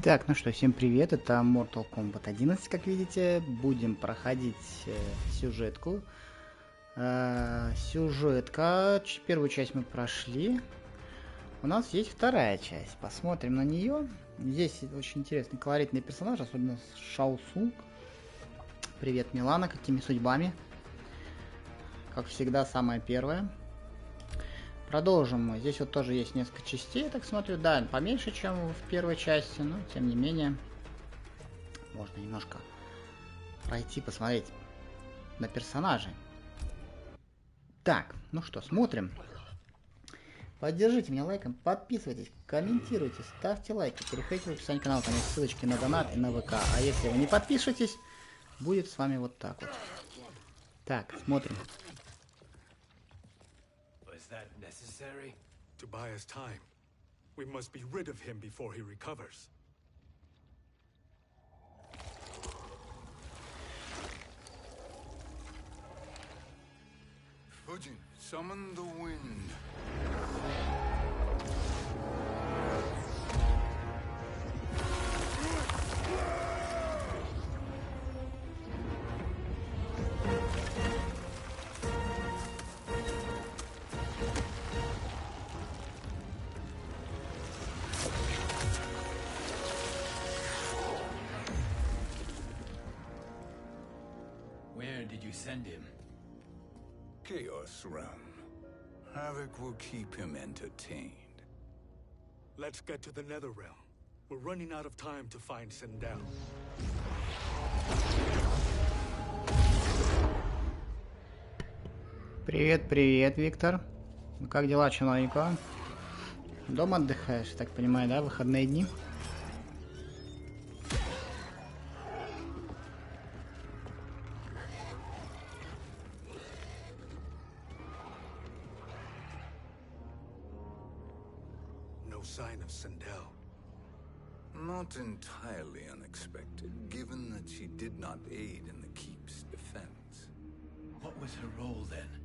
Так, ну что, всем привет, это Mortal Kombat 11, как видите. Будем проходить сюжетку. Первую часть мы прошли. У нас есть вторая часть, посмотрим на нее. Здесь очень интересный, колоритный персонаж, особенно Шао Сунг. Привет, Милана, какими судьбами? Как всегда, самая первая. Продолжим мы. Здесь вот тоже есть несколько частей, я так смотрю. Да, поменьше, чем в первой части, но тем не менее можно немножко пройти, посмотреть на персонажей. Так, ну что, смотрим. Поддержите меня лайком, подписывайтесь, комментируйте, ставьте лайки, переходите в описание канала, там есть ссылочки на донат и на ВК. А если вы не подпишетесь, будет с вами вот так вот. Так, смотрим. To buy us time, we must be rid of him before he recovers. Fujin, summon the wind. Where did you send him? Chaos realm. Havoc will keep him entertained. Let's get to the Nether Realm. We're running out of time to find Sindel. Привет, привет, Виктор. Ну, как дела, чиновника? Дома отдыхаешь, так понимаю, да? Выходные дни? No sign of Sindel. Not entirely unexpected, given that she did not aid in the keep's defense. What was her role then,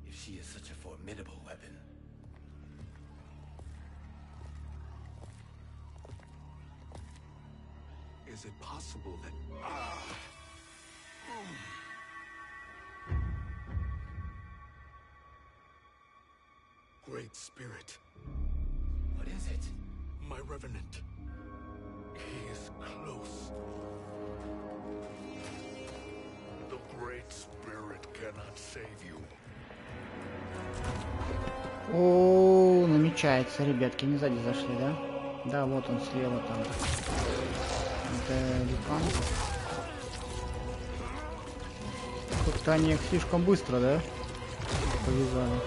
if she is such a formidable weapon? Is it possible that... Great Spirit. What is it? My Revenant. He is close. The Great Spirit cannot save you. О, намечается, ребятки, не сзади зашли, да? Да, вот он слева там. Это Ликан. Как-то они их слишком быстро, да? Повязали.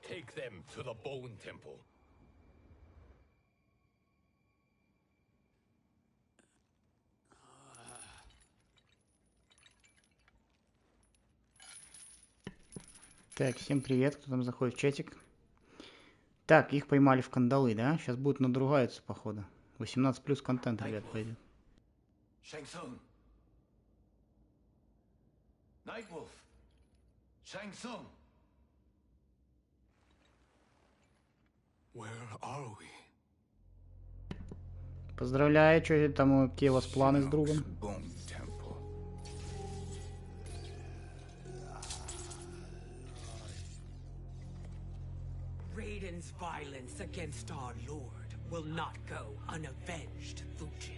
Take them to the Bone Temple. Так, всем привет, кто там заходит в чатик. Так, их поймали в кандалы, да? Сейчас будут надругаются, походу. 18 плюс контент, ребят, пойдет. Shang Tsung. Nightwolf. Shang Tsung. Where are we? Поздравляю, что там, какие у вас планы с другом? Bone Temple. Raiden's violence against our lord will not go unavenged, Fujin.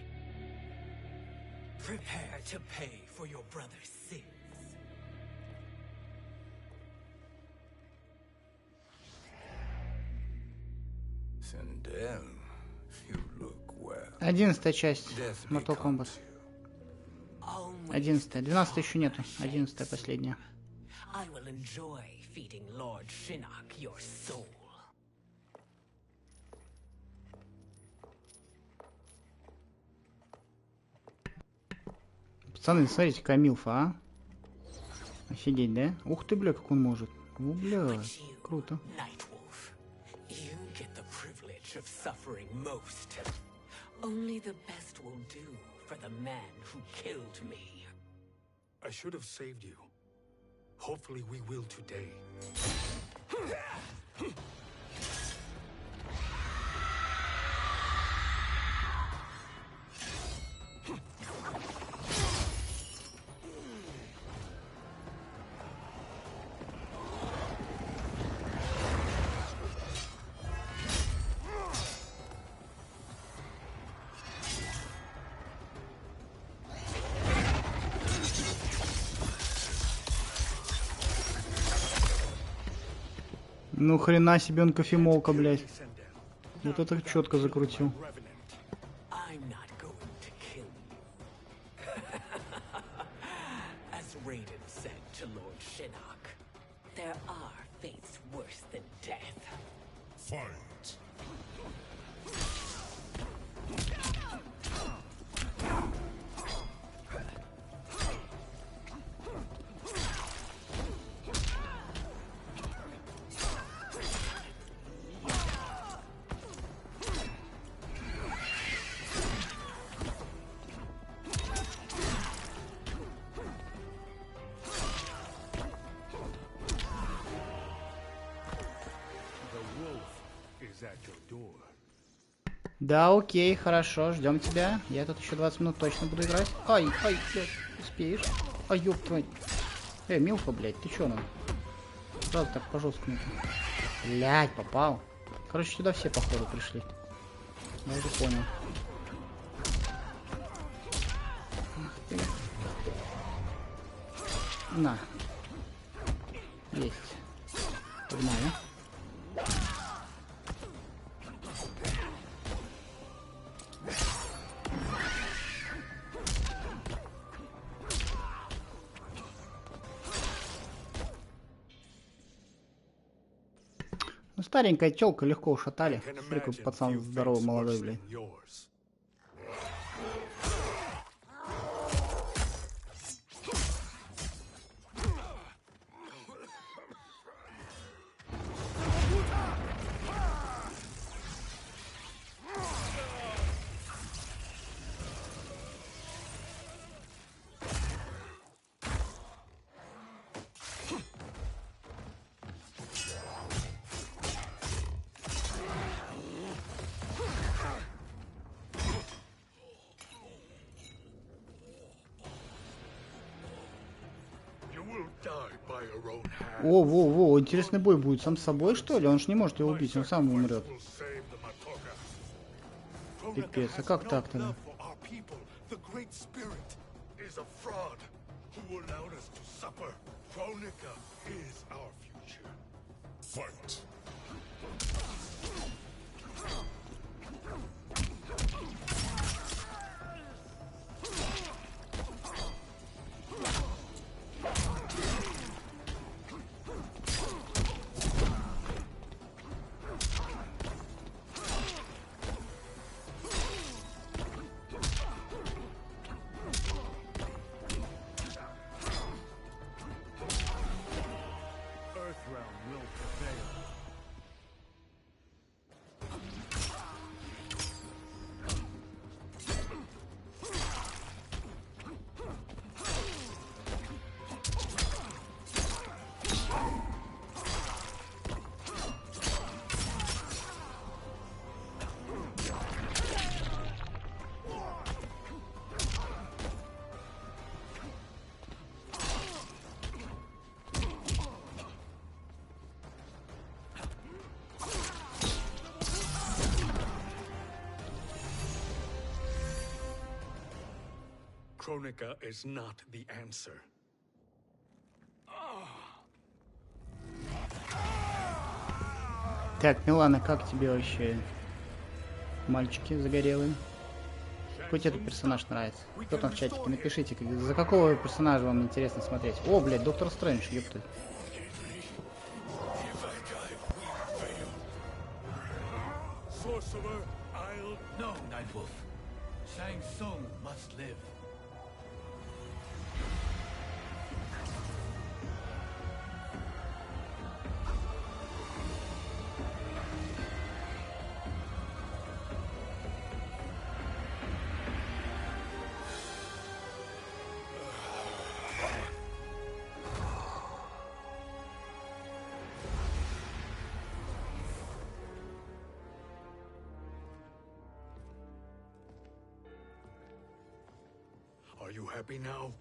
Prepare to pay for your brother's sins. Sindel, you look well. 11 часть Death Mortal Kombat. Always 11, 12 еще нету. 11 последняя. I will enjoy feeding Lord Shinnok your soul. Пацаны, смотрите, Камилфа, а? Офигеть, да? Ух ты, бля, как он может. Ну, бля, But you, круто. Nightwolf, you get the privilege of suffering most. Only the best will do for the man who killed me. I should have saved you. Hopefully we will today. Ну хрена себе он кофемолка, блядь. Вот это четко закрутил. I'm not going to kill you. As Raiden said to Lord Shinnok, there are fates worse than death. Fight. Да, окей, хорошо, ждем тебя. Я тут еще 20 минут точно буду играть. Ай, блядь, успеешь? Ай, ёб твой. Милка, блядь, ты чё, ну? Сразу так по-жесткому. Блядь, попал. Короче, сюда все, походу, пришли. Я уже понял. Ах ты. На. Есть. Погнали. Старенькая тёлка, легко ушатали. Смотри, какой пацан здоровый, молодой, блин. Во, интересный бой будет сам с собой, что ли? Он ж не может его убить, он сам умрет. Пипец, а как так-то? Kronika is not the answer. Так, Милана, как тебе вообще мальчики загорелые? Какой тебе этот персонаж нравится? Кто там в чатике? Напишите, за какого персонажа вам интересно смотреть. О, блядь, Доктор Стрэндж, ёпта. No, Nightwolf. Shang Tsung must live. Are you happy now?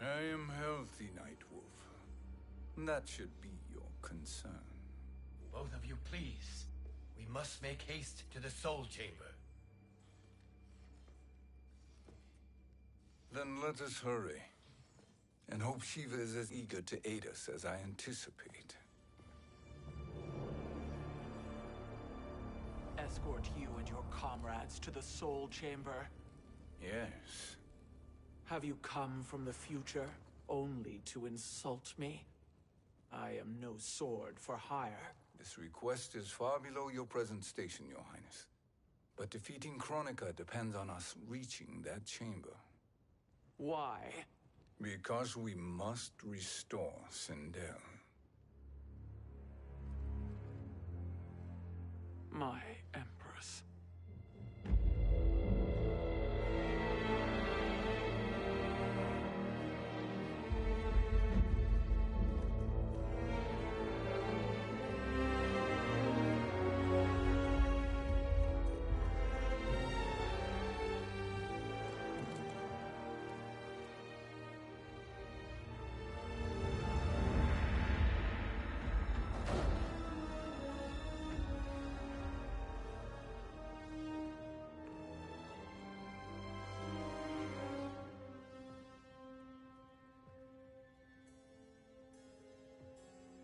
I am healthy, Nightwolf. That should be your concern. Both of you, please. We must make haste to the Soul Chamber. Then let us hurry. And hope Shiva is as eager to aid us as I anticipate. Escort you and your comrades to the Soul Chamber. Yes. Have you come from the future only to insult me? I am no sword for hire. This request is far below your present station, Your Highness. But defeating Kronika depends on us reaching that chamber. Why? Because we must restore Sindel. My Empress.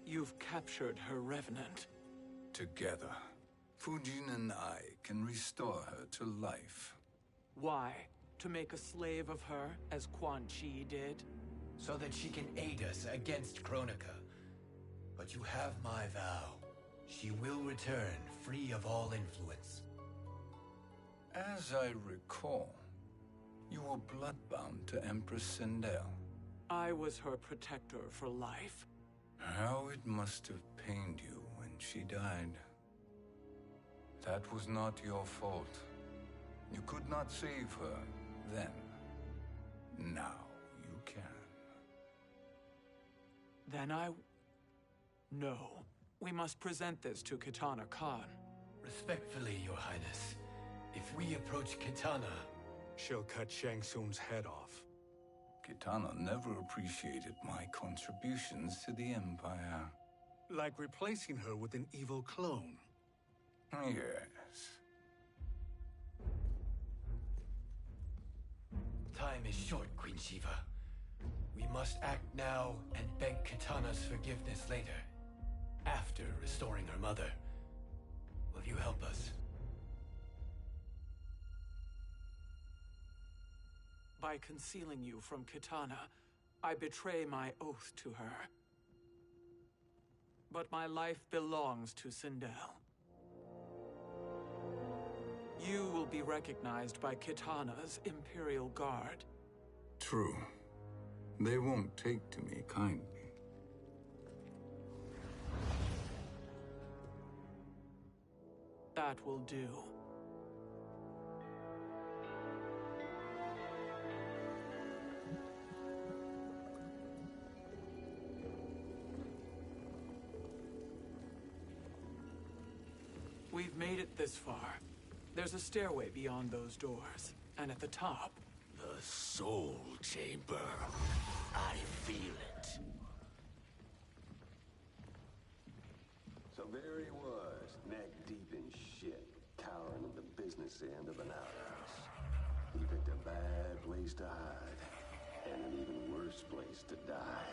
You've captured her revenant. Together, Fujin and I can restore her to life. Why? To make a slave of her, as Quan Chi did? So that she can aid us against Kronika. But you have my vow. She will return free of all influence. As I recall, you were bloodbound to Empress Sindel. I was her protector for life. How it must have pained you when she died. That was not your fault. You could not save her then. Now you can. Then No. We must present this to Kitana Khan. Respectfully, Your Highness, if we approach Kitana... She'll cut Shang Tsung's head off. Kitana never appreciated my contributions to the Empire. Like replacing her with an evil clone. Yes. Time is short, Queen Shiva. We must act now and beg Kitana's forgiveness later. After restoring her mother. Will you help us? By concealing you from Kitana, I betray my oath to her. But my life belongs to Sindel. You will be recognized by Kitana's Imperial Guard. True. They won't take to me kindly. That will do. We've made it this far. There's a stairway beyond those doors, and at the top... The Soul Chamber. I feel it. So there he was, neck deep in shit, cowering at the business end of an outhouse. He picked a bad place to hide, and an even worse place to die.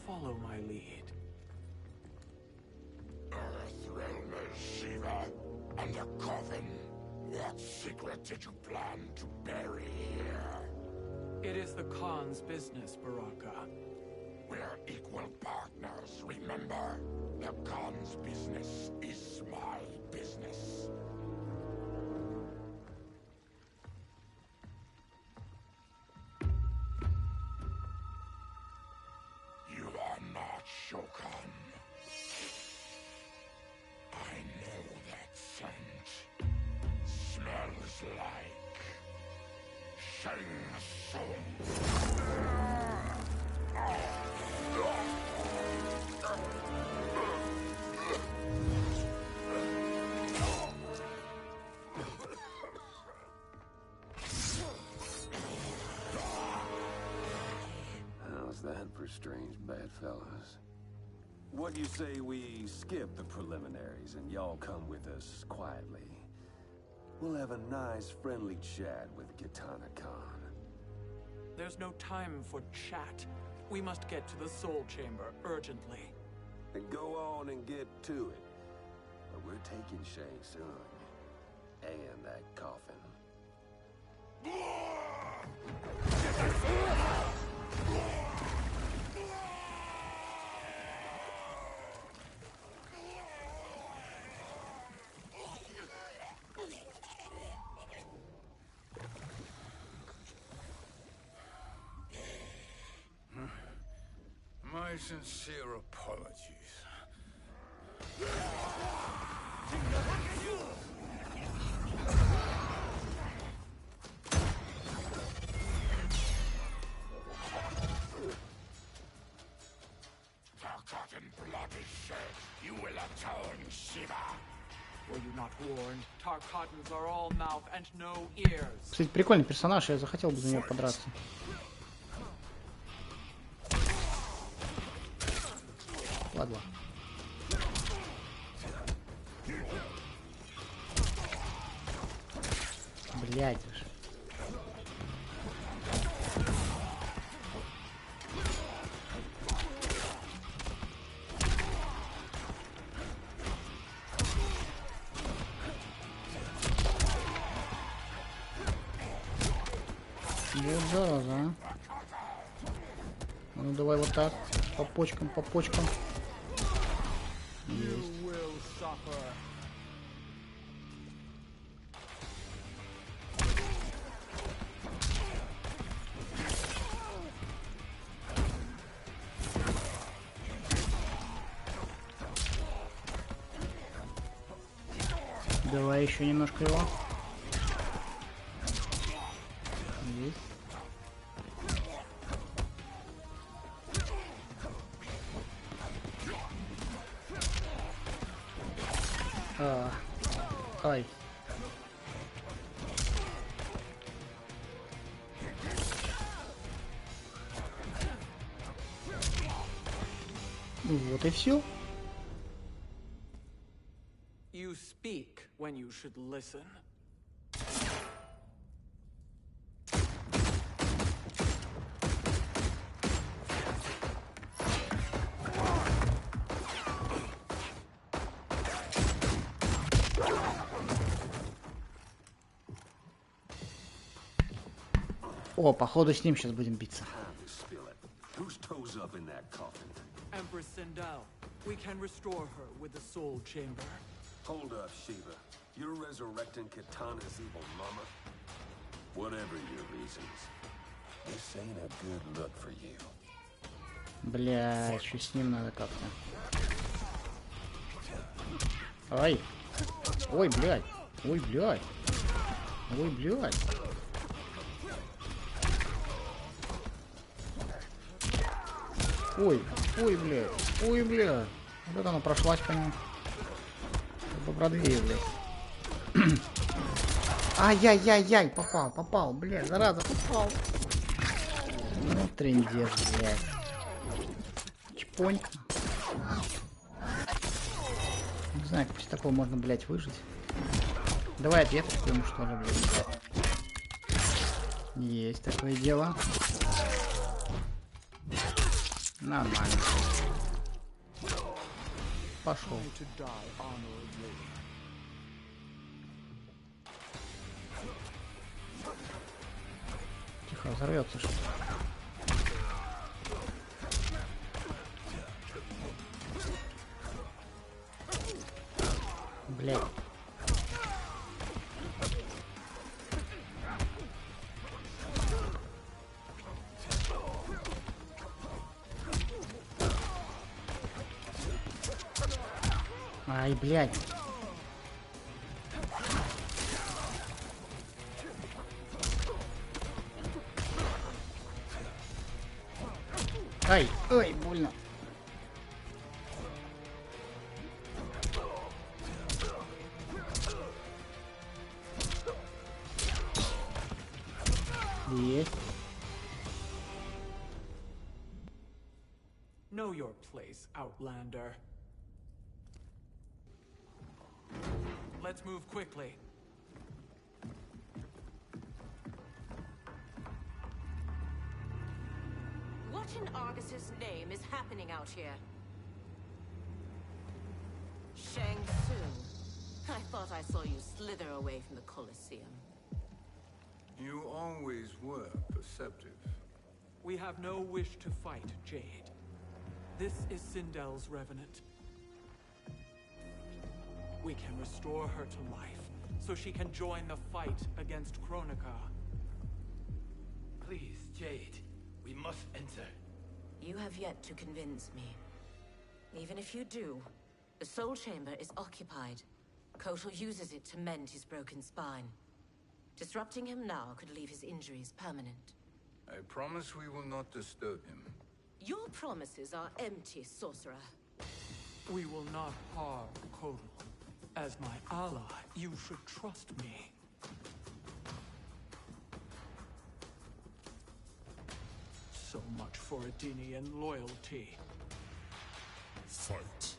Follow my lead. Earthrealmer Shiva and a coven. What secret did you plan to bury here? It is the Khan's business, Baraka. We're equal partners, remember? The Khan's business is my business. You are not Shokan. I know that scent. Smells like that for strange bedfellows? What do you say we skip the preliminaries and y'all come with us quietly? We'll have a nice, friendly chat with Kitana Khan. There's no time for chat. We must get to the Soul Chamber urgently. And go on and get to it. But we're taking Shang Tsung. And that coffin. My sincere apologies. You will atone, Shiva. Were you not warned? Tarkatans are all mouth and no ears. Кстати, прикольный персонаж, я захотел бы за нее подраться. Ладно. Блядь уж. Вот зараза, а. Ну давай вот так. По почкам, по почкам. Есть. Давай еще немножко его. Есть. Ай. Вот и все. You speak when you should listen. О, походу с ним сейчас будем биться. Empress Sindel, we can restore her with the Soul Chamber. Hold up, Shiva. You're resurrecting Kitana's evil mama? Whatever your reasons, this ain't a good look for you. Бля, что с ним надо как-то. Ай. Ой, блядь. Ой, блядь. Ой, блядь. Ой, ой, блядь. Ой, блядь. Вот это она прошлась по нему. Побродвее, блядь. Ай-яй-яй-яй, попал, блядь, зараза, попал. Ну, трындец, блядь. Чпонька. Не знаю, как после такого можно, блядь, выжить. Давай ответочку ему, что ли, блядь. Есть такое дело. Нормально. Пошел. Тихо, взорвется что-то. Блядь. Ай, блядь. Ай, ой, больно. Есть. Know your place, Outlander. Let's move quickly. What in Argus's name is happening out here? Shang Tsung. I thought I saw you slither away from the Colosseum. You always were perceptive. We have no wish to fight, Jade. This is Sindel's revenant. We can restore her to life, so she can join the fight against Kronika. Please, Jade, we must enter. You have yet to convince me. Even if you do, the Soul Chamber is occupied. Kotal uses it to mend his broken spine. Disrupting him now could leave his injuries permanent. I promise we will not disturb him. Your promises are empty, sorcerer. We will not harm Kotal. As my ally, you should trust me. So much for Adenian loyalty. Fight.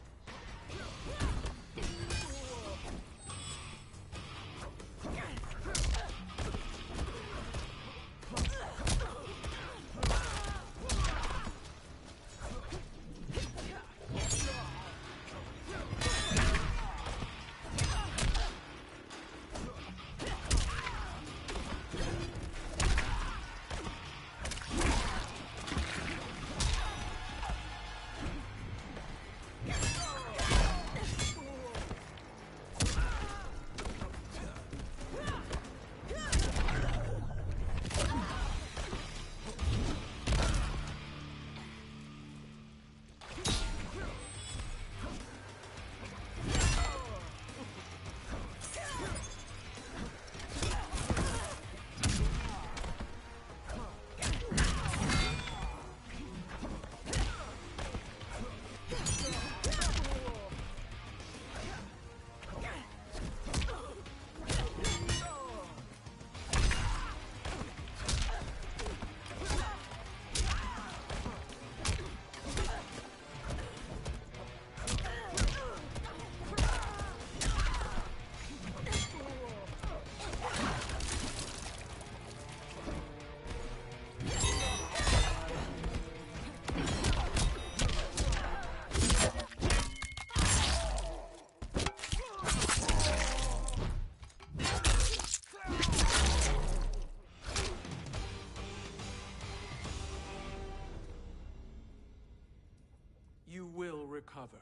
You will recover.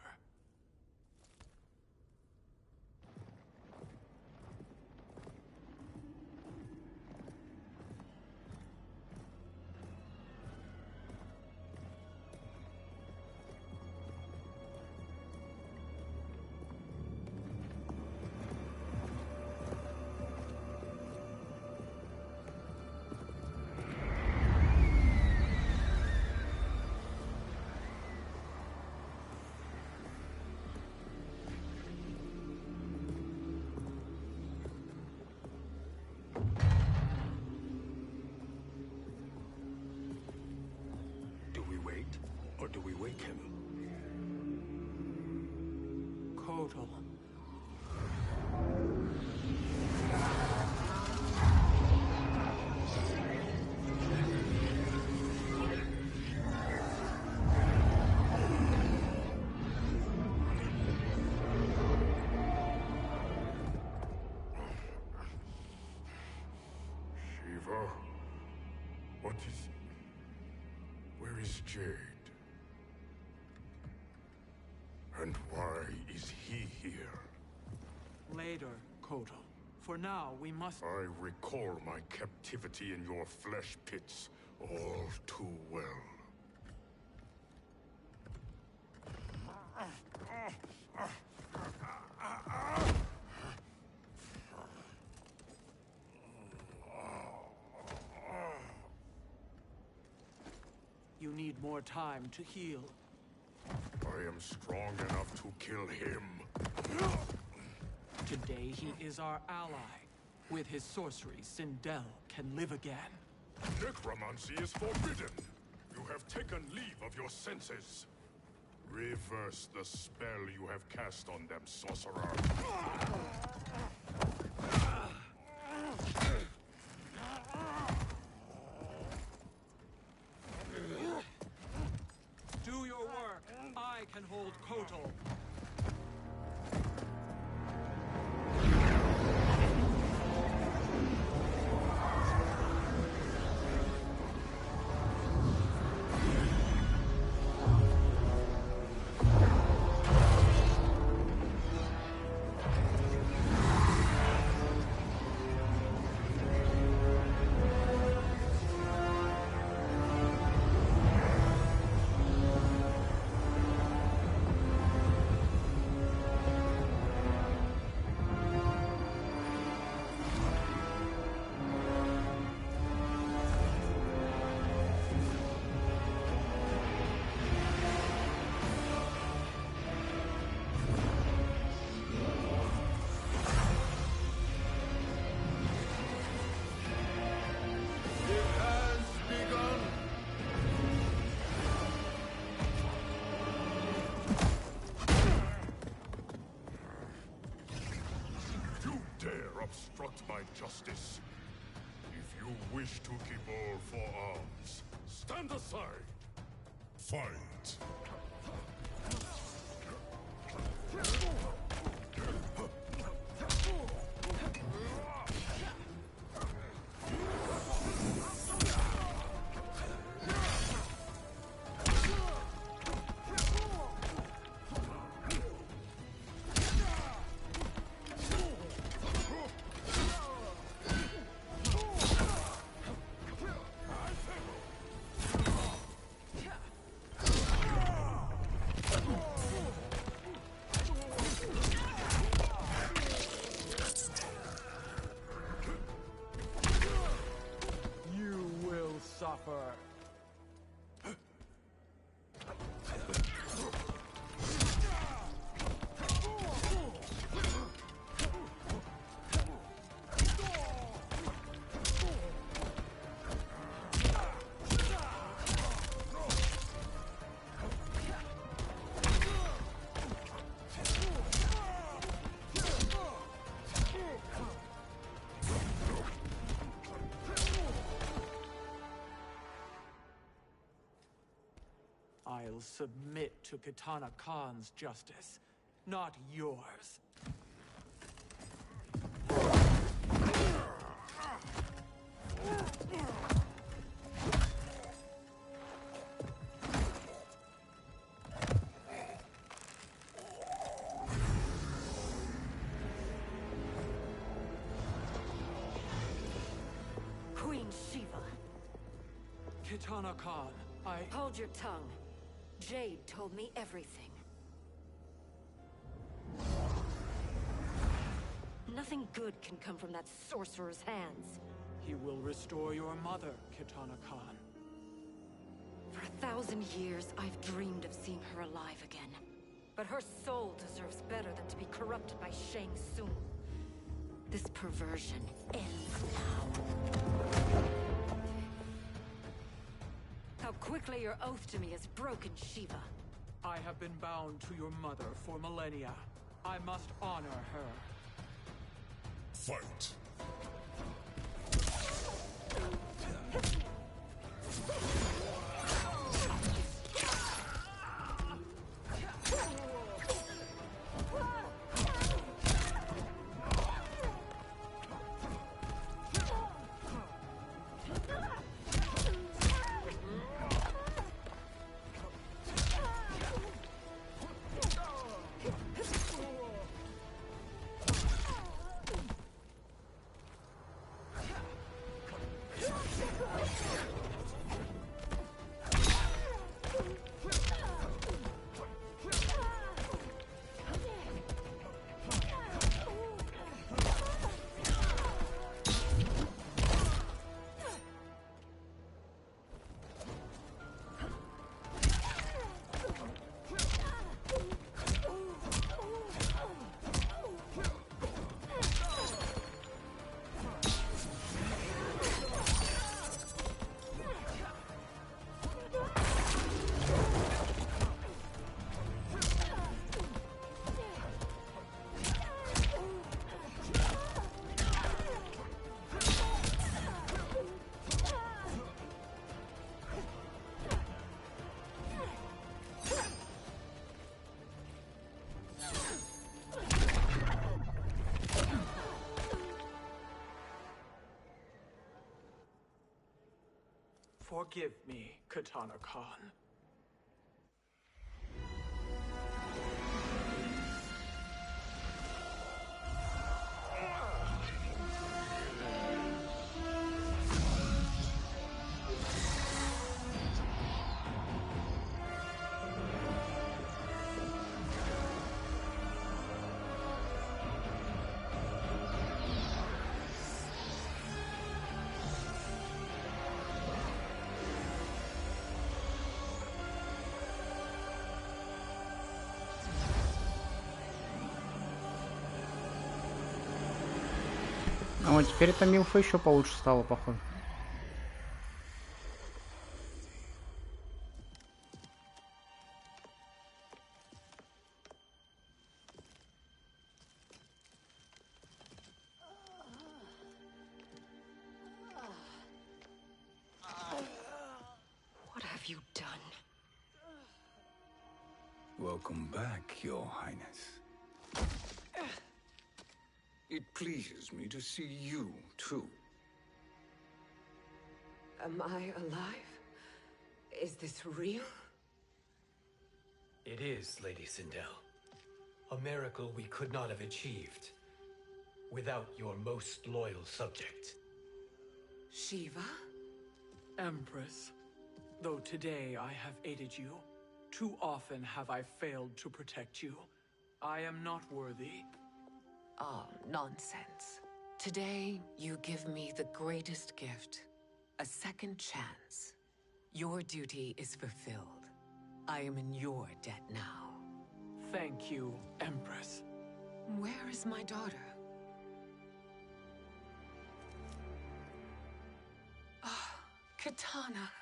Or do we wake him? Kotal. Shiva? What is... Where is Jade? And why is he here? Later, Kotal. For now, we must... I recall my captivity in your flesh pits all too well. You need more time to heal. I am strong enough to kill him. Today he is our ally. With his sorcery, Sindel can live again. Necromancy is forbidden. You have taken leave of your senses. Reverse the spell you have cast on them, sorcerer. Do your work. I can hold Kotal. Obstruct my justice. If you wish to keep all four arms, stand aside. Fight. Suffer. I'll submit to Kitana Khan's justice, not yours. Queen Shiva. Kitana Khan, Hold your tongue. Jade told me everything. Nothing good can come from that sorcerer's hands. He will restore your mother, Kitana Khan. For 1,000 years, I've dreamed of seeing her alive again. But her soul deserves better than to be corrupted by Shang Tsung. This perversion ends now. How quickly your oath to me has broken, Shiva. I have been bound to your mother for millennia. I must honor her. Fight. Forgive me, Katana Khan. А вот теперь эта милфа еще получше стала, походу. What have you done? Welcome back, Your Highness. It pleases me to see you, too. Am I alive? Is this real? It is, Lady Sindel. A miracle we could not have achieved without your most loyal subject. Shiva? Empress, though today I have aided you, too often have I failed to protect you. I am not worthy. Oh, nonsense. Today, you give me the greatest gift. A second chance. Your duty is fulfilled. I am in your debt now. Thank you, Empress. Where is my daughter? Ah, Katana.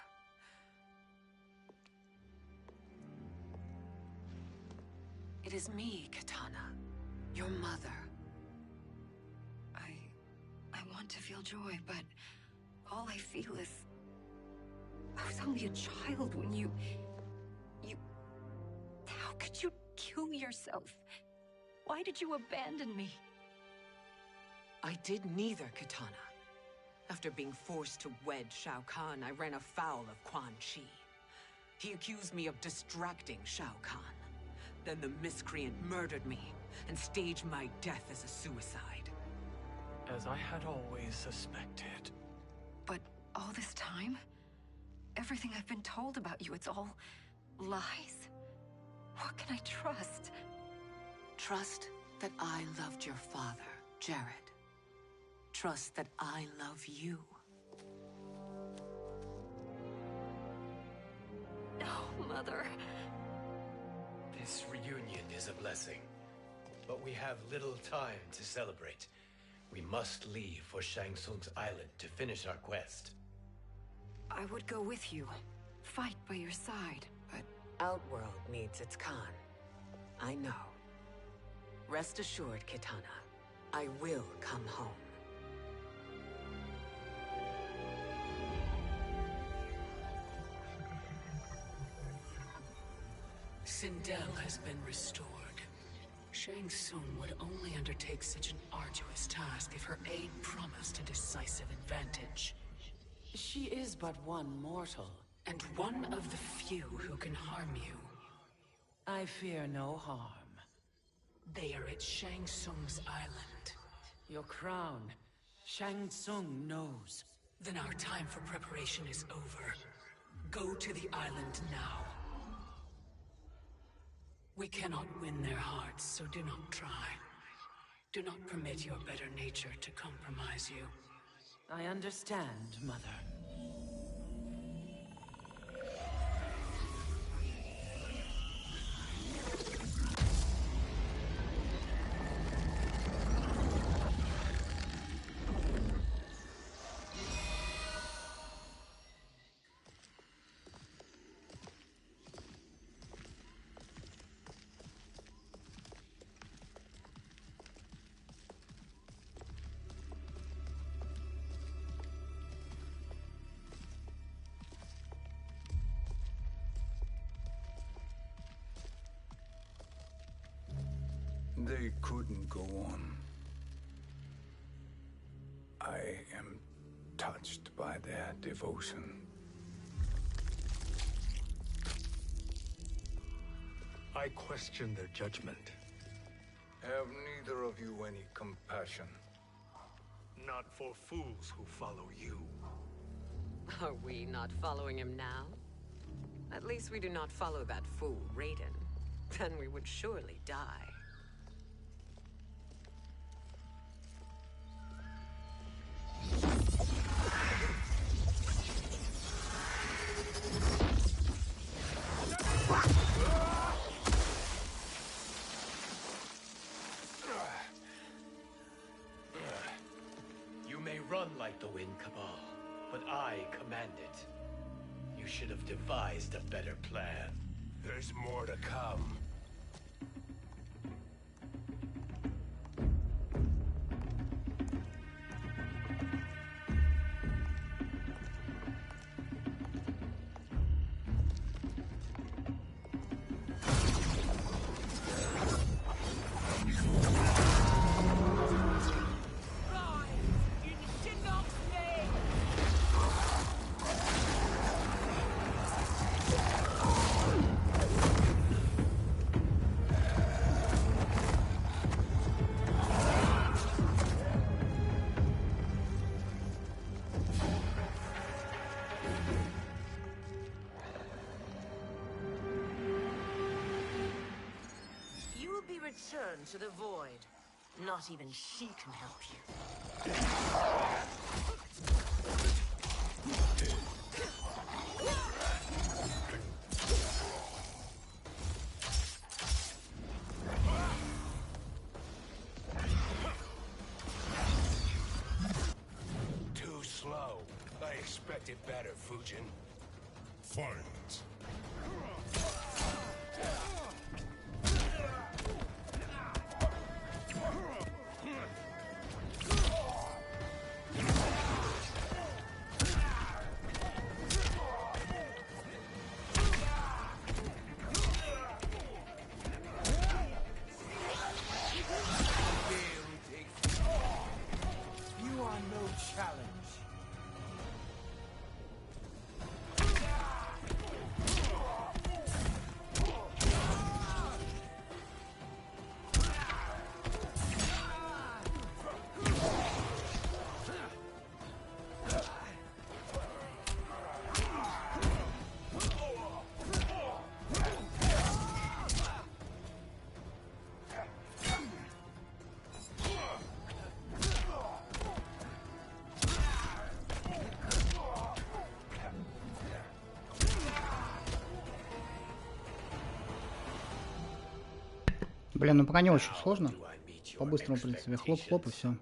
It is me, Katana. Your mother. I want to feel joy, but all I feel is... I was only a child when you... How could you kill yourself? Why did you abandon me? I did neither, Katana. After being forced to wed Shao Kahn, I ran afoul of Quan Chi. He accused me of distracting Shao Kahn. Then the miscreant murdered me and staged my death as a suicide. As I had always suspected. But all this time? Everything I've been told about you, it's all lies? What can I trust? Trust that I loved your father, Jared. Trust that I love you. Oh, Mother. This reunion is a blessing, but we have little time to celebrate. We must leave for Shang Tsung's island to finish our quest. I would go with you, fight by your side, but Outworld needs its Khan. I know. Rest assured, Kitana, I will come home. Sindel has been restored. Shang Tsung would only undertake such an arduous task if her aid promised a decisive advantage. She is but one mortal, and one of the few who can harm you. I fear no harm. They are at Shang Tsung's island. Your crown, Shang Tsung knows. Then our time for preparation is over. Go to the island now. We cannot win their hearts, so do not try. Do not permit your better nature to compromise you. I understand, Mother. They couldn't go on. I am touched by their devotion. I question their judgment. Have neither of you any compassion? Not for fools who follow you. Are we not following him now? At least we do not follow that fool, Raiden. Then we would surely die. You may run like the wind, Cabal, but I command it. You should have devised a better plan. There's more to come. Return to the void. Not even she can help you. Too slow. I expected better, Fujin. Fight. Блин, ну пока не очень сложно. По-быстрому, в принципе, хлоп-хлоп и все.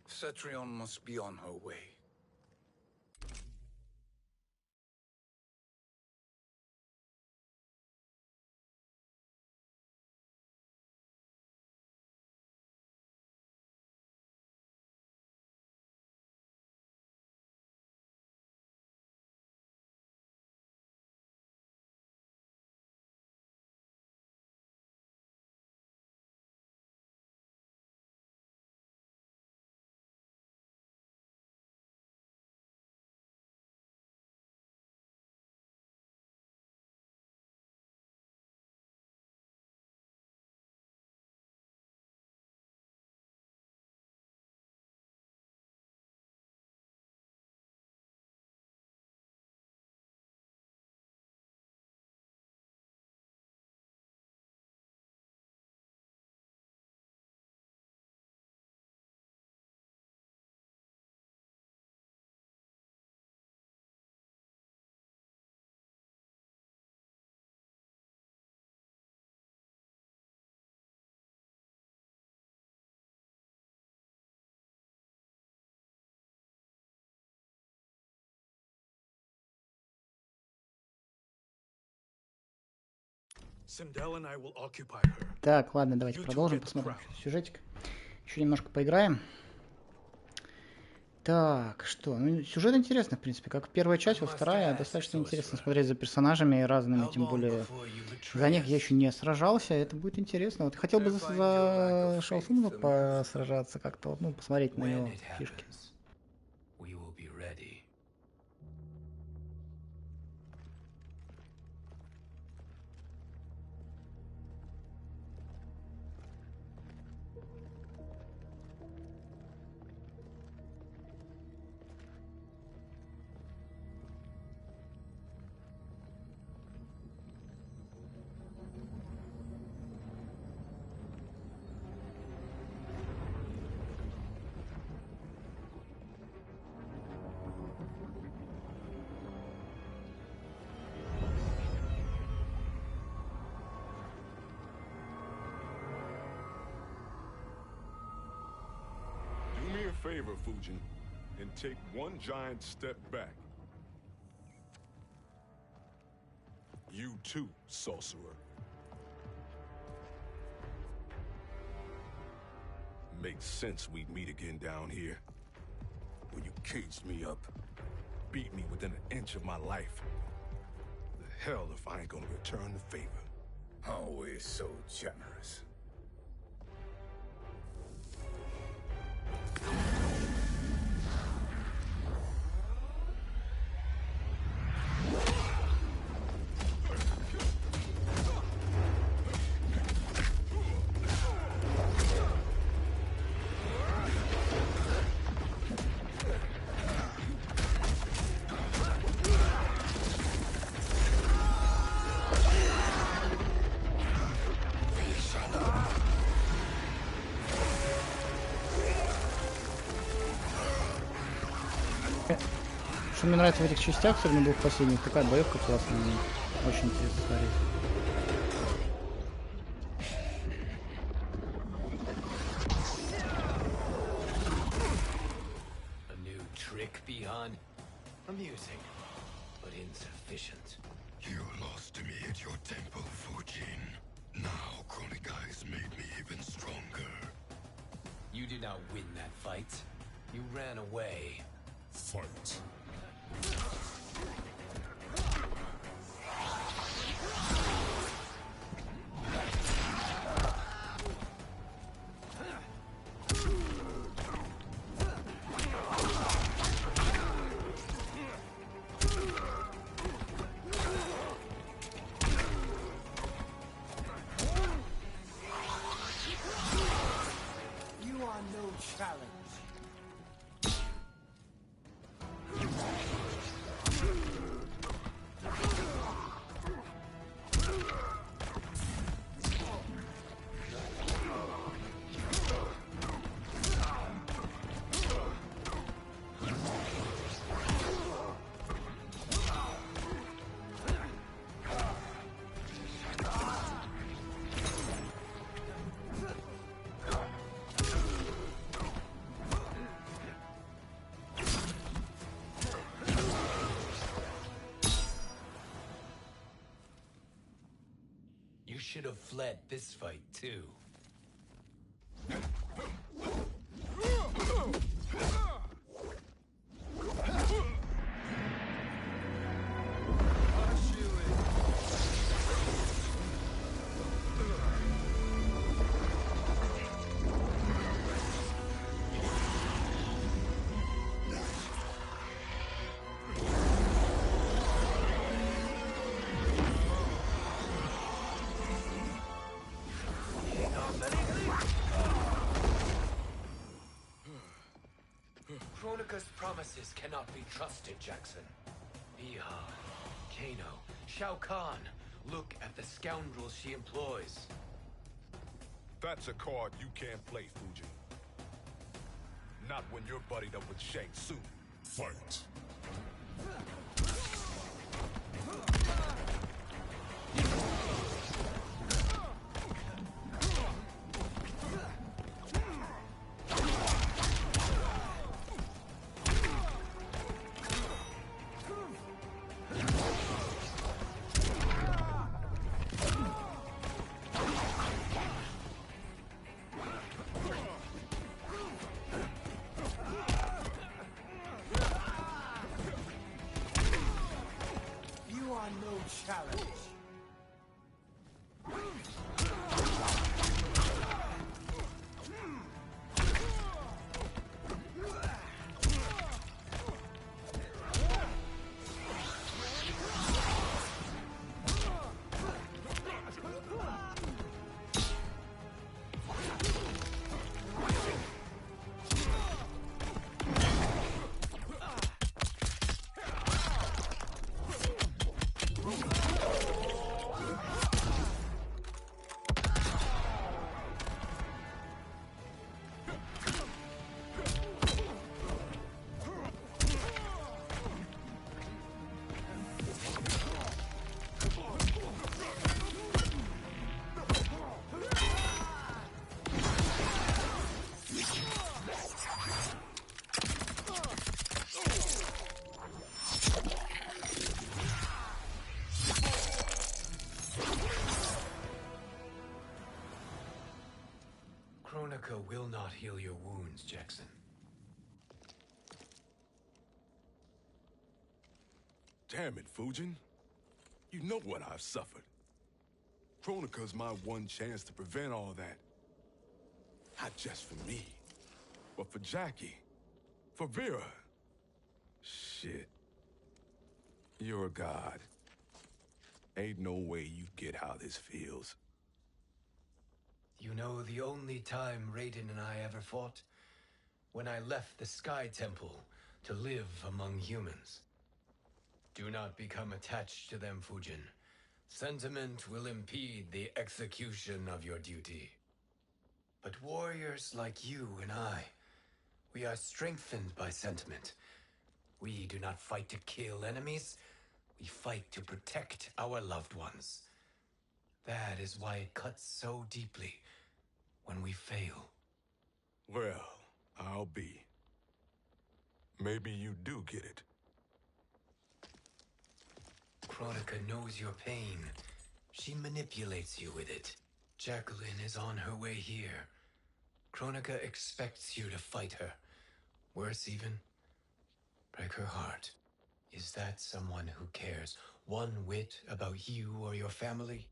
Cetrion must be on her way. Так, ладно, давайте продолжим, посмотрим сюжетик. Еще немножко поиграем. Так, что? Ну, сюжет интересный, в принципе, как первая часть, вот вторая достаточно интересно смотреть за персонажами разными, тем более за них я еще не сражался, это будет интересно. Вот хотел бы за Шао Цунга посражаться как-то, ну, посмотреть на его фишки. favor, Fujin, and take one giant step back. You too, sorcerer. Makes sense we'd meet again down here. When you caged me up, beat me within an inch of my life. The hell if I ain't gonna return the favor. Always so generous. Что мне нравится в этих частях, особенно двух последних, такая боевка классная, очень интересно смотреть. A new trick beyond amusing, but insufficient. You lost to me at your temple, Fujin. Now Chronic Eyes made me even stronger. You did not win that fight. You ran away. Fight. You are no challenge. You should have fled this fight too. Kronika's promises cannot be trusted, Jackson. Biha, Kano, Shao Kahn, look at the scoundrels she employs. That's a card you can't play, Fujin. Not when you're buddied up with Shang Tsung. Fight. Challenge. heal your wounds, Jackson. Damn it, Fujin. You know what I've suffered. Kronika's my one chance to prevent all that. Not just for me, but for Jackie, for Vera. Shit. You're a god. Ain't no way you get how this feels. You know the only time Raiden and I ever fought? When I left the Sky Temple to live among humans. Do not become attached to them, Fujin. Sentiment will impede the execution of your duty. But warriors like you and I, we are strengthened by sentiment. We do not fight to kill enemies. We fight to protect our loved ones. That is why it cuts so deeply when we fail. Well, I'll be. Maybe you do get it. Kronika knows your pain. She manipulates you with it. Jacqueline is on her way here. Kronika expects you to fight her. Worse even, break her heart. Is that someone who cares one whit about you or your family?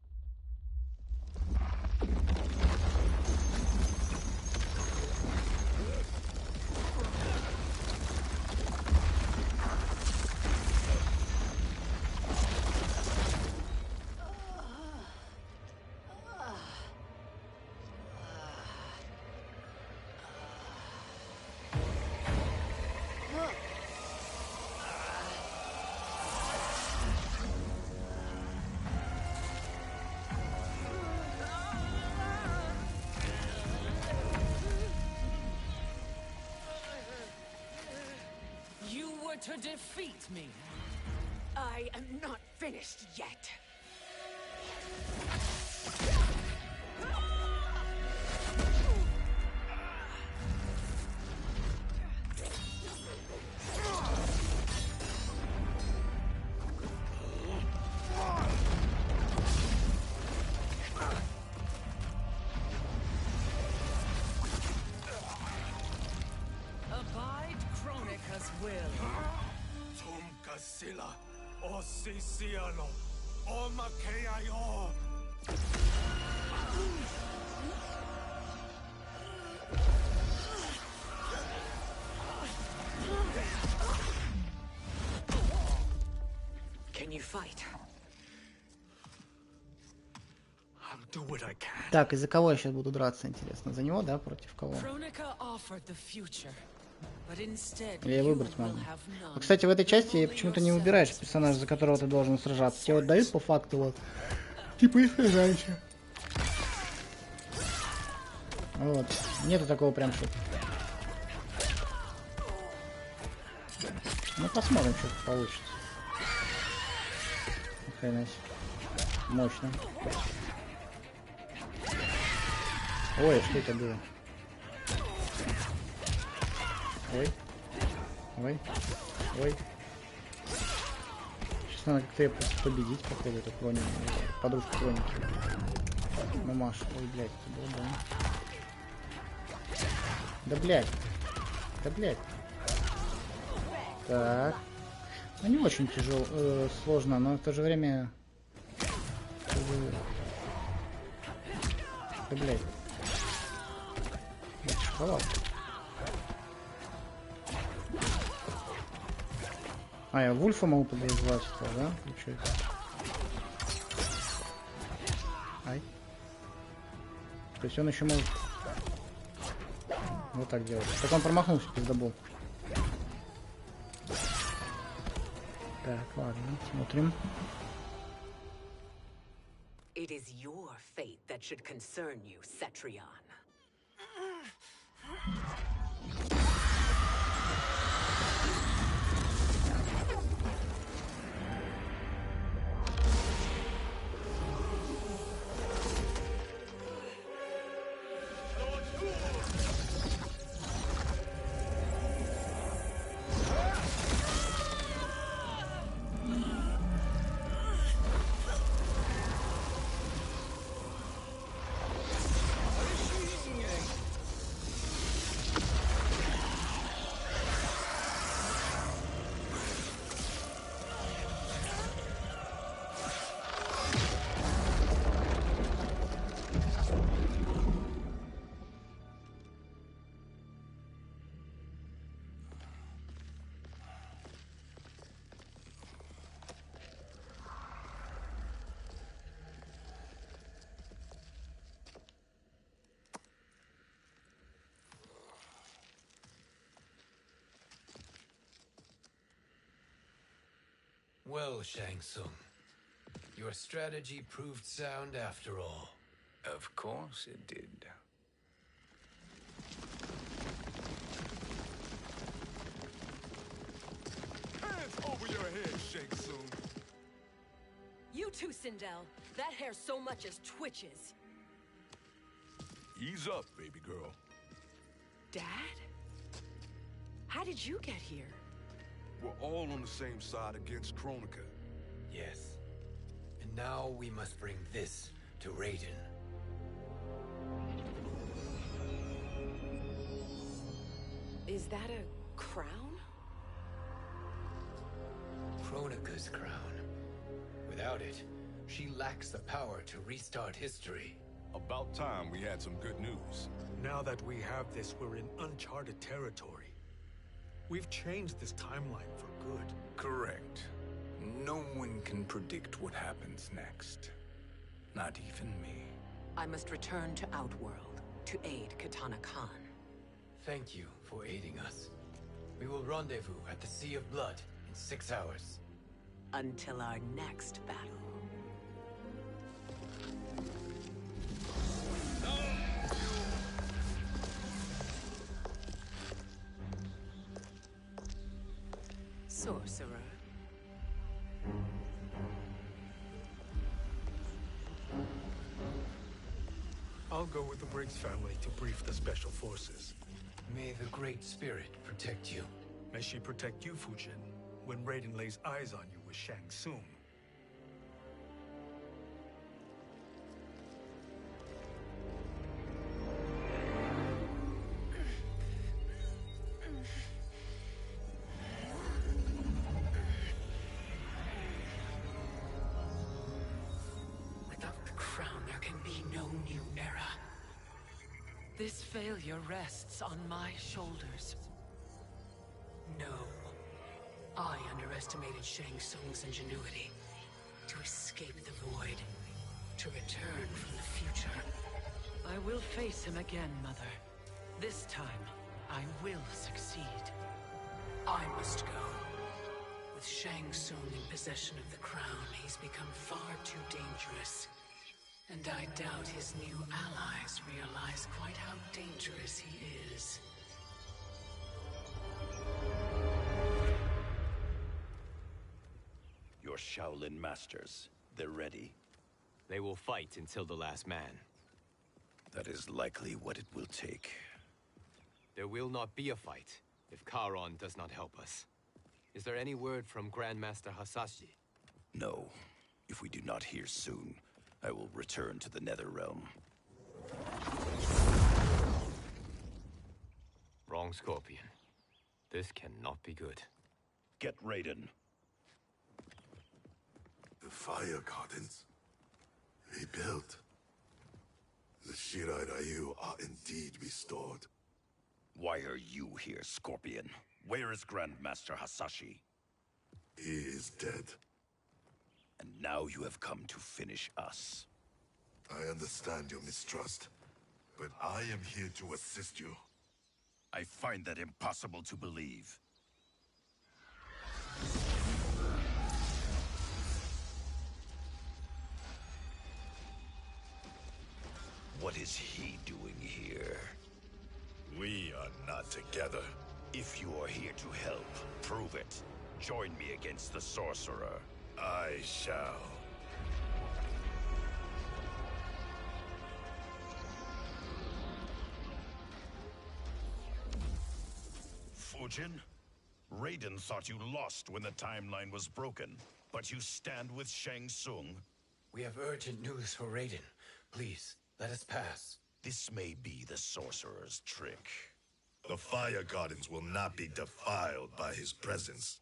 To defeat me. I am not finished yet. Abide Kronika's will. Sila, o Siciano, o Makeayo. Can you fight? I'll do what I can. Так, из-за кого я сейчас буду драться, интересно? За него, да? Против кого? Или я выбрать могу? Ну, кстати, в этой части почему-то не выбираешь персонажа, за которого ты должен сражаться. Тебе вот дают по факту вот. Типа и сражайся. Вот. Нету такого прям что. Ну посмотрим, что получится. Охрена себе. Мощно. Ой, что это было? Ой. Ой. Ой. Сейчас надо как-то ее победить, походу, эту Хронику. Подружку Хроники. Ну, Маша. Ой, блядь, это было больно. Да, блядь. Да, блядь. Так. Ну, не очень тяжело, сложно, но в то же время... Да, блядь. Шоколад. А, я Вульфа могу подвязать, да? Получается. Ай. То есть он еще может... Вот так делать. Так он промахнулся, пиздобол. Так, ладно, смотрим. It is your fate that should concern you, Cetrion. Well, Shang Tsung, your strategy proved sound after all. Of course it did. Hands over your head, Shang Tsung. You too, Sindel. That hair so much as twitches. Ease up, baby girl. Dad? How did you get here? We're all on the same side against Kronika. Yes. And now we must bring this to Raiden. Is that a crown? Kronika's crown. Without it, she lacks the power to restart history. About time we had some good news. Now that we have this, we're in uncharted territory. We've changed this timeline for good. Correct. No one can predict what happens next. Not even me. I must return to Outworld to aid Katana Khan. Thank you for aiding us. We will rendezvous at the Sea of Blood in 6 hours. Until our next battle. Sorcerer. I'll go with the Briggs family to brief the special forces. May the Great Spirit protect you. May she protect you, Fujin, when Raiden lays eyes on you with Shang Tsung. Without the crown, there can be no new era. This failure rests on my shoulders. No. I underestimated Shang Tsung's ingenuity. To escape the void. To return from the future. I will face him again, Mother. This time, I will succeed. I must go. With Shang Tsung in possession of the crown, he's become far too dangerous. And I doubt his new allies realize quite how dangerous he is. Your Shaolin masters, they're ready. They will fight until the last man. That is likely what it will take. There will not be a fight if Charon does not help us. Is there any word from Grandmaster Hasashi? No. If we do not hear soon, I will return to the Netherrealm. Wrong, Scorpion. This cannot be good. Get Raiden. The fire gardens rebuilt. The Shirai Ryu are indeed restored. Why are you here, Scorpion? Where is Grandmaster Hasashi? He is dead. And now you have come to finish us. I understand your mistrust, but I am here to assist you. I find that impossible to believe. What is he doing here? We are not together. If you are here to help, prove it. Join me against the sorcerer. I shall. Fujin? Raiden thought you lost when the timeline was broken, but you stand with Shang Tsung. We have urgent news for Raiden. Please, let us pass. This may be the sorcerer's trick. The fire gardens will not be defiled by his presence.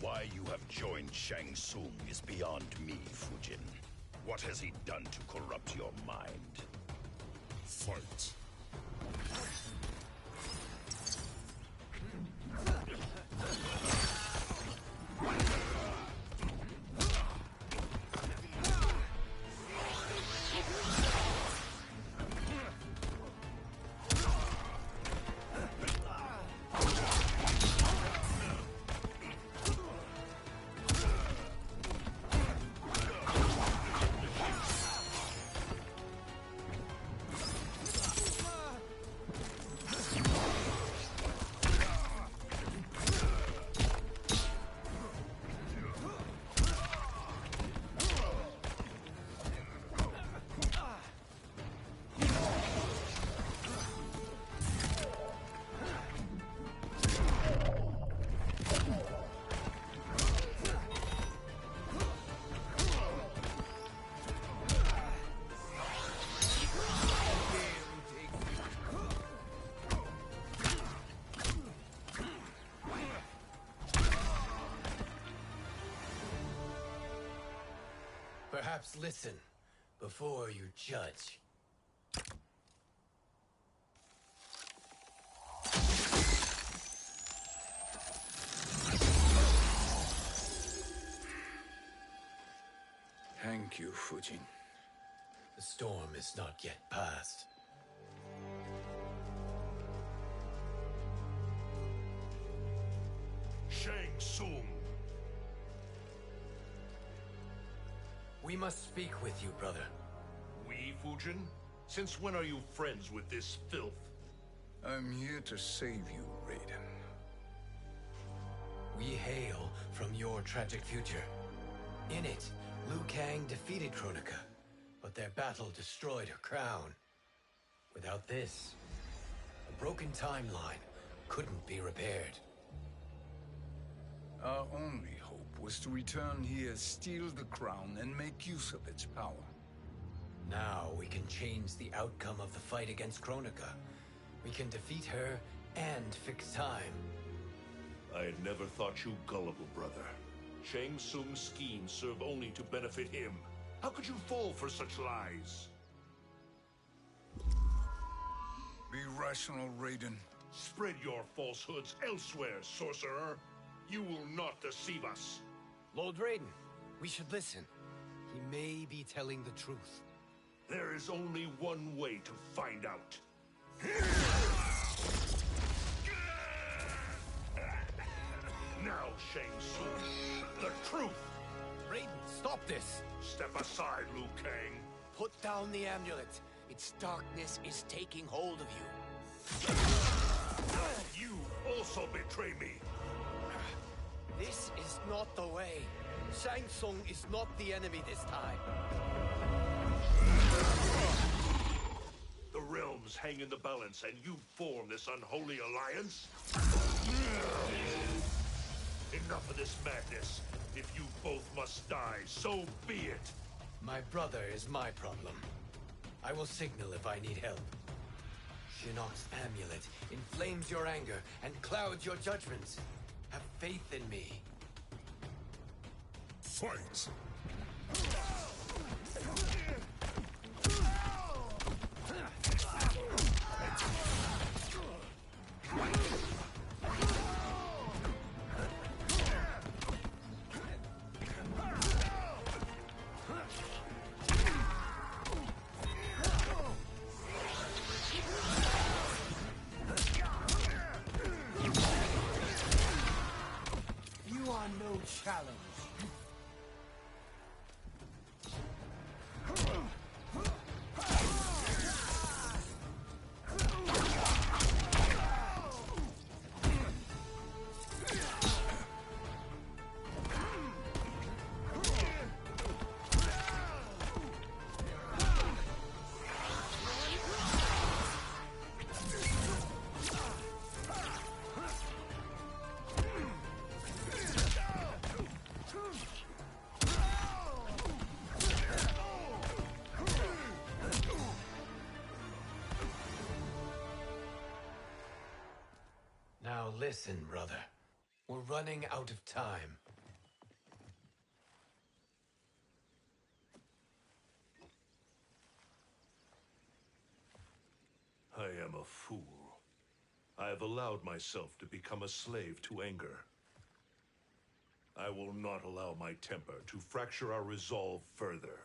Why you have joined Shang Tsung is beyond me, Fujin. What has he done to corrupt your mind? Fight. Perhaps listen before you judge. Thank you, Fujin. The storm is not yet past. Shang Tsung. We must speak with you, brother. We, Fujin? Since when are you friends with this filth? I'm here to save you, Raiden. We hail from your tragic future. In it, Liu Kang defeated Kronika, but their battle destroyed her crown. Without this, a broken timeline couldn't be repaired. Our only hope was to return here, steal the crown, and make use of its power. Now we can change the outcome of the fight against Kronika. We can defeat her and fix time. I had never thought you gullible, brother. Shang Tsung's schemes serve only to benefit him. How could you fall for such lies? Be rational, Raiden. Spread your falsehoods elsewhere, sorcerer. You will not deceive us. Lord Raiden, we should listen. He may be telling the truth. There is only one way to find out. Now, Shang Tsung, the truth! Raiden, stop this! Step aside, Liu Kang. Put down the amulet. Its darkness is taking hold of you. You also betray me. This is not the way. Shang Tsung is not the enemy this time. The realms hang in the balance, and you form this unholy alliance? Enough of this madness. If you both must die, so be it. My brother is my problem. I will signal if I need help. Shinnok's amulet inflames your anger and clouds your judgments. Have faith in me. Fight! You are no challenge. Now listen, brother. We're running out of time. I am a fool. I have allowed myself to become a slave to anger. I will not allow my temper to fracture our resolve further.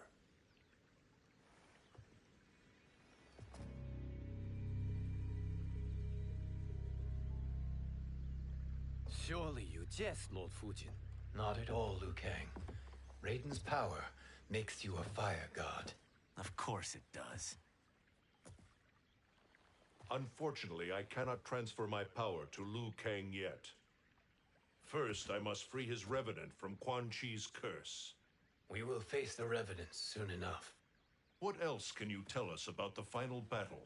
Surely you jest, Lord Fujin. Not at all, Liu Kang. Raiden's power makes you a fire god. Of course it does. Unfortunately, I cannot transfer my power to Liu Kang yet. First, I must free his Revenant from Quan Chi's curse. We will face the Revenants soon enough. What else can you tell us about the final battle?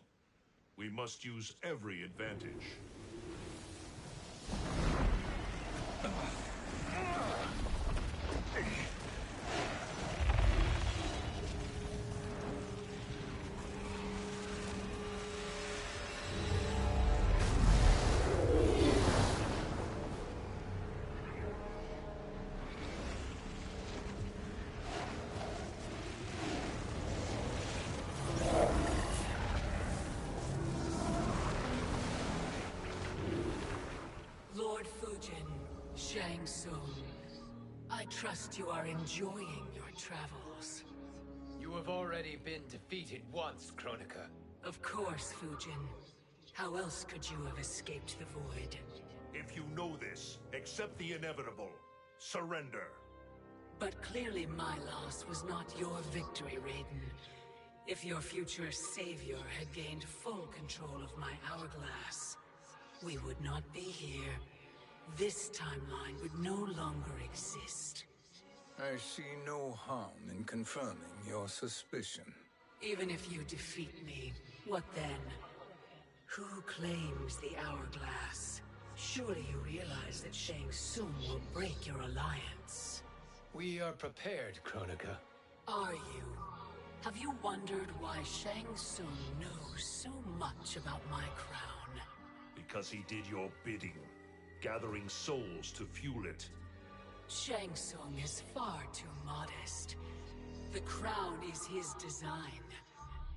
We must use every advantage. Lord Fujin, Shang Tsung, I trust you are enjoying your travels. You have already been defeated once, Kronika. Of course, Fujin. How else could you have escaped the void? If you know this, accept the inevitable. Surrender. But clearly my loss was not your victory, Raiden. If your future savior had gained full control of my hourglass, we would not be here. This timeline would no longer exist. I see no harm in confirming your suspicion. Even if you defeat me, what then? Who claims the hourglass? Surely you realize that Shang Tsung will break your alliance. We are prepared, Kronika. Are you? Have you wondered why Shang Tsung knows so much about my crown? Because he did your bidding, gathering souls to fuel it. Shang Tsung is far too modest. The crown is his design.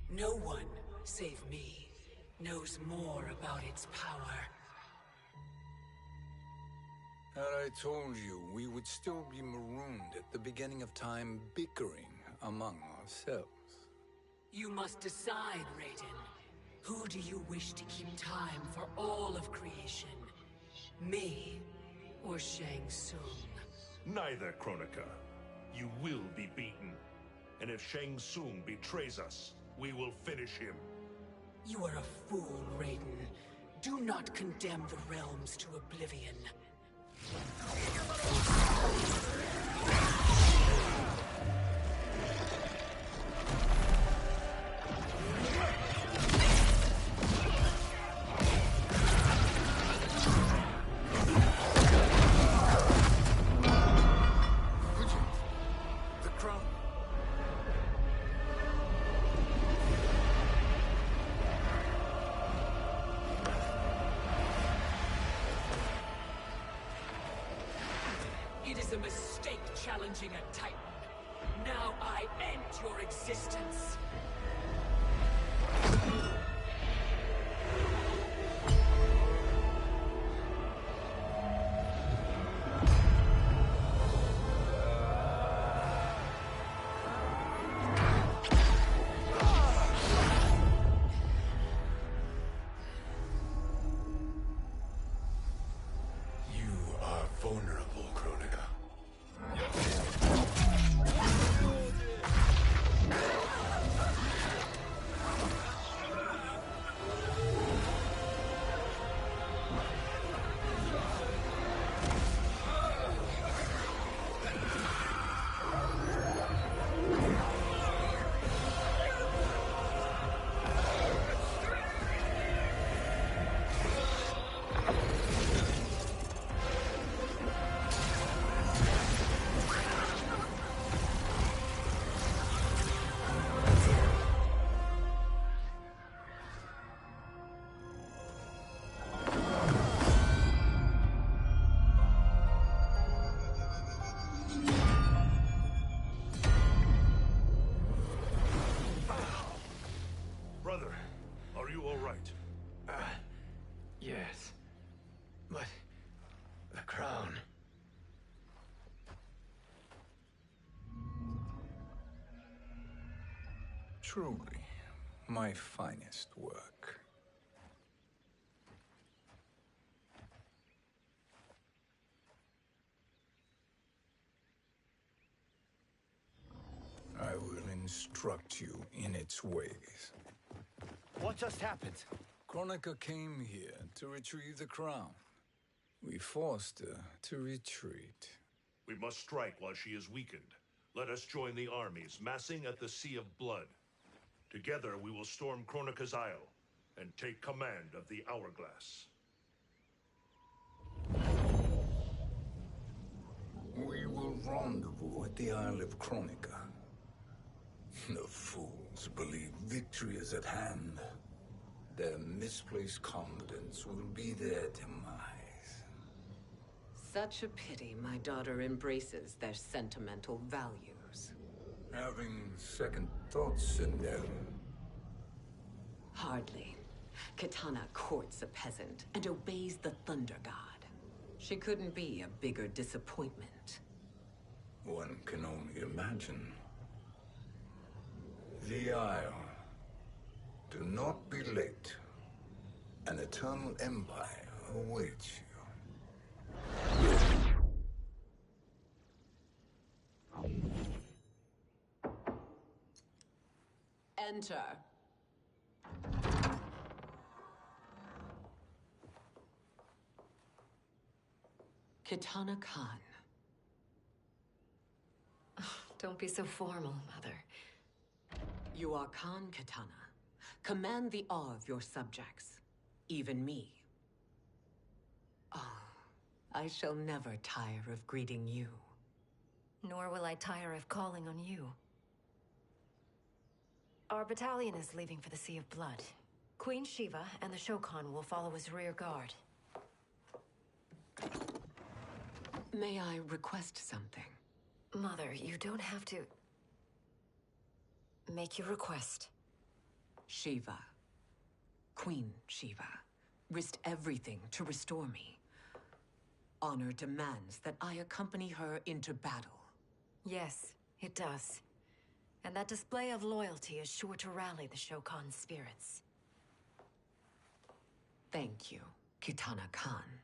No one, save me, knows more about its power. Had I told you, we would still be marooned at the beginning of time, bickering among ourselves. You must decide, Raiden. Who do you wish to keep time for all of creation? Me or Shang Tsung? Neither, Kronika. You will be beaten. And if Shang Tsung betrays us, we will finish him. You are a fool, Raiden. Do not condemn the realms to oblivion. It is a mistake challenging a Titan. Now I end your existence. Truly, my finest work. I will instruct you in its ways. What just happened? Kronika came here to retrieve the crown. We forced her to retreat. We must strike while she is weakened. Let us join the armies, massing at the Sea of Blood. Together we will storm Kronika's Isle and take command of the Hourglass. We will rendezvous at the Isle of Kronika. The fools believe victory is at hand. Their misplaced confidence will be their demise. Such a pity my daughter embraces their sentimental values. Having second thoughts, Sindel? Hardly. Kitana courts a peasant and obeys the Thunder God. She couldn't be a bigger disappointment. One can only imagine. The Isle. Do not be late. An eternal empire awaits you. Enter. Kitana Khan. Don't be so formal, Mother. You are Khan Kitana. Command the awe of your subjects, even me. Oh, I shall never tire of greeting you. Nor will I tire of calling on you. Our battalion is leaving for the Sea of Blood. Queen Shiva and the Shokan will follow as rear guard. May I request something? Mother, you don't have to... make your request. Shiva. Queen Shiva. Risked everything to restore me. Honor demands that I accompany her into battle. Yes, it does. And that display of loyalty is sure to rally the Shokan's spirits. Thank you, Kitana Khan.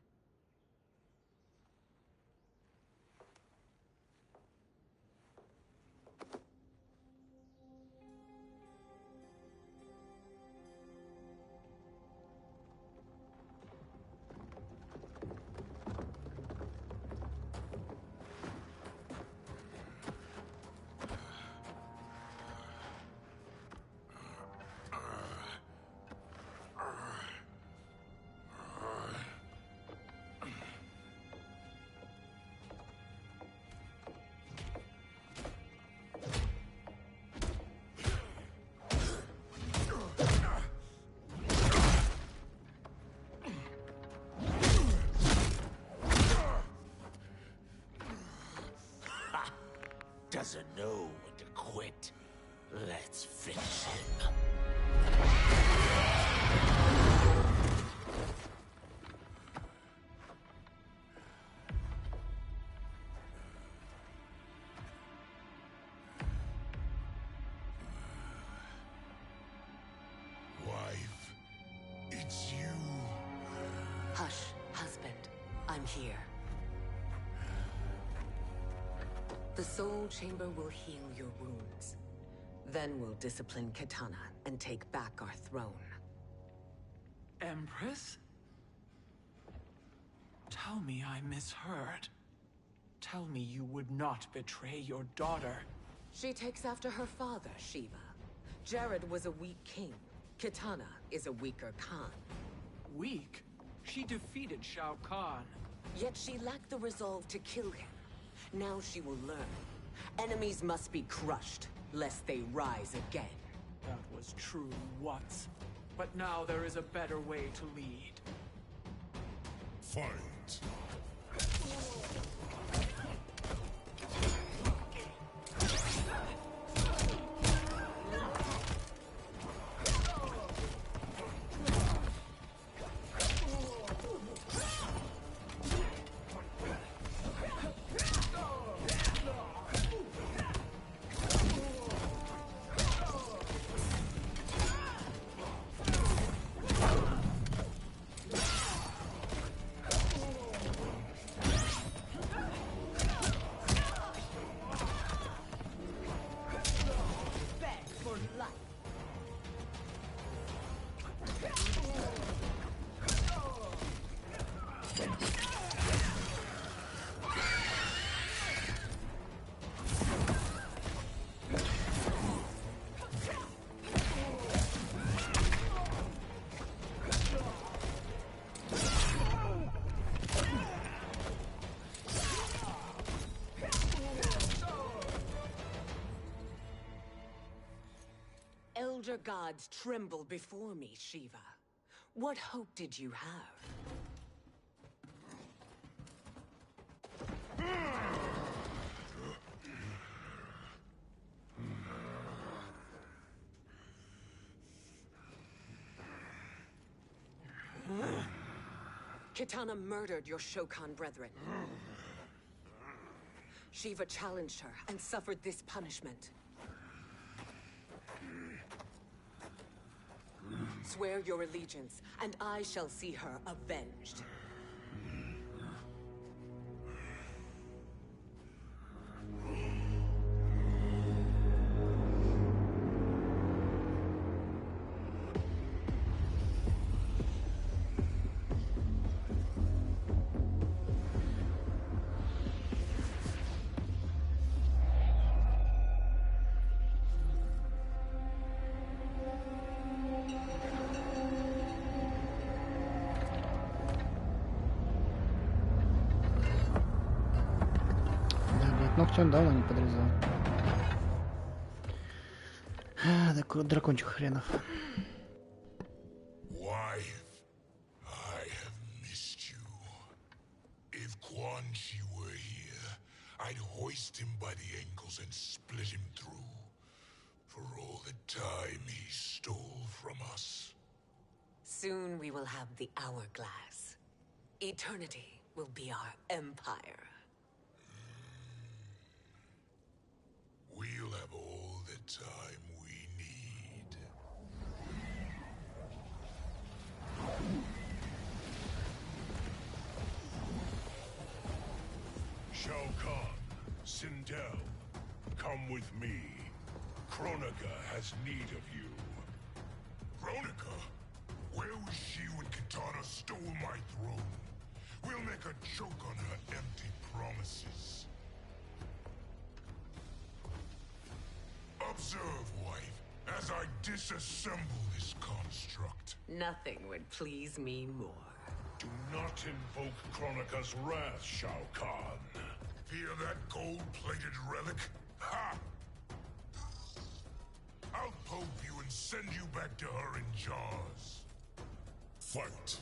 Doesn't know when to quit. Let's finish him. Wife, it's you. Hush, husband. I'm here. The Soul Chamber will heal your wounds. Then we'll discipline Kitana and take back our throne. Empress? Tell me I misheard. Tell me you would not betray your daughter. She takes after her father, Shiva. Jared was a weak king. Kitana is a weaker Khan. Weak? She defeated Shao Kahn. Yet she lacked the resolve to kill him. Now she will learn. Enemies must be crushed, lest they rise again. That was true once. But now there is a better way to lead. Fight. elder gods tremble before me, Shiva. What hope did you have? Kitana murdered your Shokan brethren. Shiva challenged her and suffered this punishment. Swear your allegiance, and I shall see her avenged. Ногти он давно не подрезал. Дракончик хренов. Wife, I have missed you. If Quan Chi were here, I'd hoist him by the ankles and split him through. For all the time he stole from us. Soon we will have the hourglass. Eternity will be our empire. We'll have all the time we need. Shao Kahn, Sindel, come with me. Kronika has need of you. Kronika? Where was she when Kitana stole my throne? We'll make a choke on her empty promises. Observe, wife, as I disassemble this construct. Nothing would please me more. Do not invoke Kronika's wrath, Shao Kahn. Fear that gold-plated relic? Ha! I'll poke you and send you back to her in jars. Fight.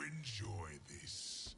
Enjoy this.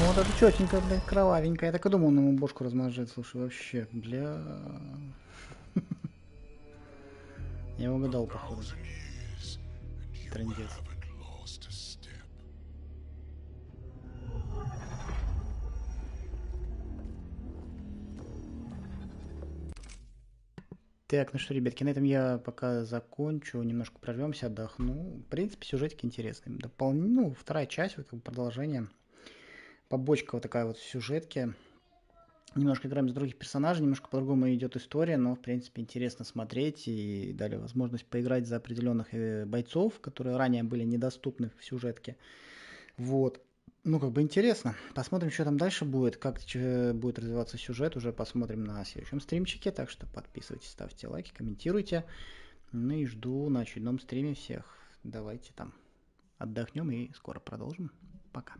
Вот это четенько, блядь, кровавенько. Я так и думал, он ему бошку размажет. Слушай, вообще, бля... Я угадал, походу. Трындец. Так, ну что, ребятки, на этом я пока закончу, немножко прорвемся, отдохну. В принципе, сюжетики интересные. Ну, вторая часть, вот как бы продолжение. Побочка вот такая вот в сюжетке. Немножко играем с других персонажей, немножко по-другому идет история, но, в принципе, интересно смотреть. И дали возможность поиграть за определенных бойцов, которые ранее были недоступны в сюжетке. Вот. Ну, как бы интересно. Посмотрим, что там дальше будет, как будет развиваться сюжет. Уже посмотрим на следующем стримчике. Так что подписывайтесь, ставьте лайки, комментируйте. Ну и жду на очередном стриме всех. Давайте там отдохнем и скоро продолжим. Пока.